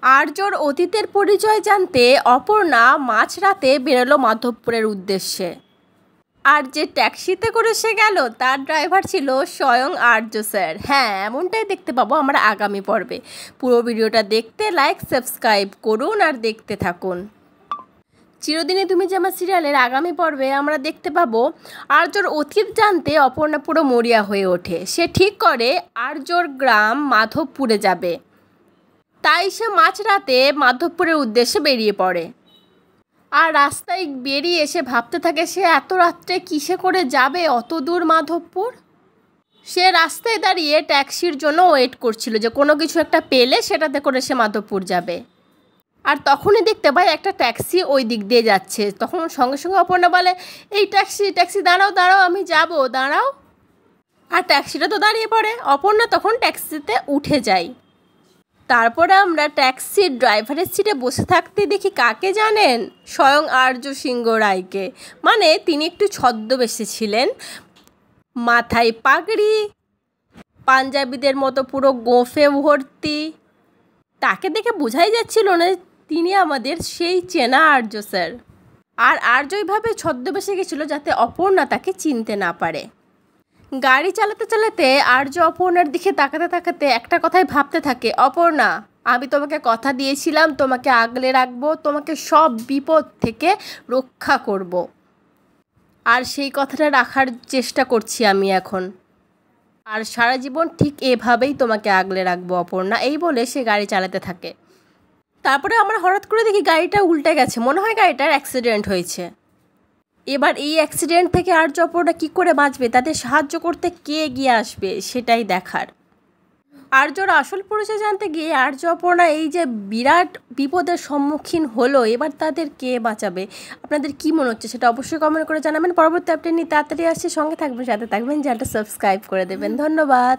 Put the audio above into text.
আর্যর অতীতের পরিচয় জানতে অপর্ণা মাঝরাতে বেরোলো মাধবপুরের উদ্দেশ্যে। আর যে ট্যাক্সিতে করে সে গেল তার ড্রাইভার ছিল স্বয়ং আর্য স্যার। হ্যাঁ, এমনটাই দেখতে পাবো আমরা আগামী পর্বে। পুরো ভিডিওটা দেখতে লাইক সাবস্ক্রাইব করুন আর দেখতে থাকুন। চিরদিনই তুমি যে আমার সিরিয়ালের আগামী পর্বে আমরা দেখতে পাবো আর্যর অতীত জানতে অপর্ণা পুরো মরিয়া হয়ে ওঠে। সে ঠিক করে আর্যর গ্রাম মাধবপুরে যাবে, তাই সে মাঝরাতে মাধবপুরের উদ্দেশ্যে বেরিয়ে পড়ে। আর রাস্তায় বেরিয়ে এসে ভাবতে থাকে সে এত রাত্রে কিসে করে যাবে অত দূর মাধবপুর। সে রাস্তায় দাঁড়িয়ে ট্যাক্সির জন্য ওয়েট করছিল যে কোনো কিছু একটা পেলে সেটাতে করে সে মাধবপুর যাবে। আর তখনই দেখতে পাই একটা ট্যাক্সি ওই দিক দিয়ে যাচ্ছে। তখন সঙ্গে সঙ্গে অপর্ণা বলে, এই ট্যাক্সি দাঁড়াও দাঁড়াও, আমি যাব, দাঁড়াও। আর ট্যাক্সিটা তো দাঁড়িয়ে পড়ে। অপর্ণা তখন ট্যাক্সিতে উঠে যায়। তারপরে আমরা ট্যাক্সির ড্রাইভারের সিটে বসে থাকতে দেখি কাকে জানেন? স্বয়ং আর্য সিংহ রায়কে। মানে তিনি একটু ছদ্মবেশে ছিলেন, মাথায় পাগড়ি, পাঞ্জাবিদের মতো পুরো গোঁফে ভর্তি। তাকে দেখে বোঝাই যাচ্ছিল না তিনি আমাদের সেই চেনা আর্য স্যার। আর আর্য এইভাবে ছদ্মবেশে গেছিলো যাতে অপর্ণা তাকে চিনতে না পারে। গাড়ি চালাতে চালাতে আর্য অপর্ণার দিকে তাকাতে তাকাতে একটা কথাই ভাবতে থাকে, অপর্ণা, আমি তোমাকে কথা দিয়েছিলাম তোমাকে আগলে রাখবো, তোমাকে সব বিপদ থেকে রক্ষা করব। আর সেই কথাটা রাখার চেষ্টা করছি আমি এখন। আর সারা জীবন ঠিক এভাবেই তোমাকে আগলে রাখবো অপর্ণা। এই বলে সে গাড়ি চালাতে থাকে। তারপরে আমরা হঠাৎ করে দেখি গাড়িটা উল্টে গেছে। মনে হয় গাড়িটার অ্যাক্সিডেন্ট হয়েছে। এবার এই অ্যাক্সিডেন্ট থেকে আর্য অপর্ণা কী করে বাঁচবে, তাদের সাহায্য করতে কে এগিয়ে আসবে সেটাই দেখার। আর্যর আসল পরিচয় জানতে গিয়ে আর্য অপর্ণা এই যে বিরাট বিপদের সম্মুখীন হলো, এবার তাদের কে বাঁচাবে? আপনাদের কী মনে হচ্ছে সেটা অবশ্যই কমেন্ট করে জানাবেন। পরবর্তী আপডেট নিয়ে তাড়াতাড়ি আসছে, সঙ্গে থাকবেন, সাথে থাকবেন, চ্যানেলটা সাবস্ক্রাইব করে দেবেন। ধন্যবাদ।